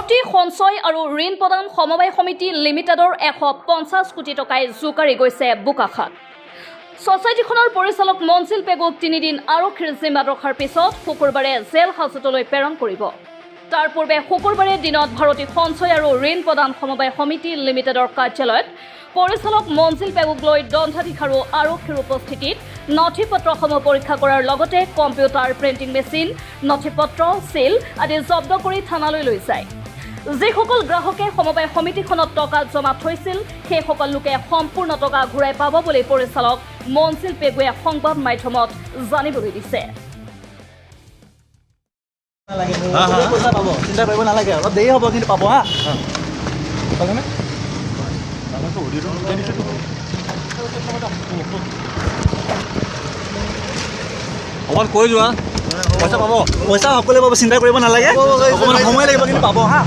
ভাৰতী সঞ্চয় আৰু ঋণ প্ৰদান সমবায় সমিতি লিমিটেডৰ 150 কোটি টকাই জোকাৰি গৈছে বোকাখাত। ছ'চাইটিখনৰ পৰিচালক মনছিল পেগুক 3 দিন আৰক্ষীৰ জিম্মাত ৰখাৰ পিছত শুকুৰবাৰে জেল হাজতলৈ প্ৰেৰণ কৰিব। তাৰ পূৰ্বে শুকুৰবাৰে দিনত ভাৰতী সঞ্চয় আৰু ঋণ প্ৰদান সমবায় সমিতি লিমিটেডৰ কাৰ্যালয়ত পৰিচালক মনছিল পেগুক লৈ দণ্ডাধীশ আৰু আৰক্ষীৰ উপস্থিতিত নথি-পত্ৰসমূহ পৰীক্ষা কৰাৰ লগতে কম্পিউটাৰ, প্ৰিণ্টিং মেচিন, নথি-পত্ৰ, চিল আদি জব্দ কৰি থানালৈ লৈ যায়। যিসকল গ্ৰাহকে সমবায় সমিতিখনত টকা জমা থৈছিল সেইসকল লোকে সম্পূৰ্ণ টকা ঘূৰাই পাব বুলি পৰিচালক মনছিল পেগুৱে সংবাদ মাধ্যমত জানিবলৈ দিছে। চিন্তা কৰিব নালাগে, অলপ দেৰি হ'ব কিন্তু পাব হা। অকণমান কৈ যোৱা, পইচা পাব, পইচা সকলোৱে পাব, চিন্তা কৰিব নালাগে, অকণমান সময় লাগিব কিন্তু পাব হা।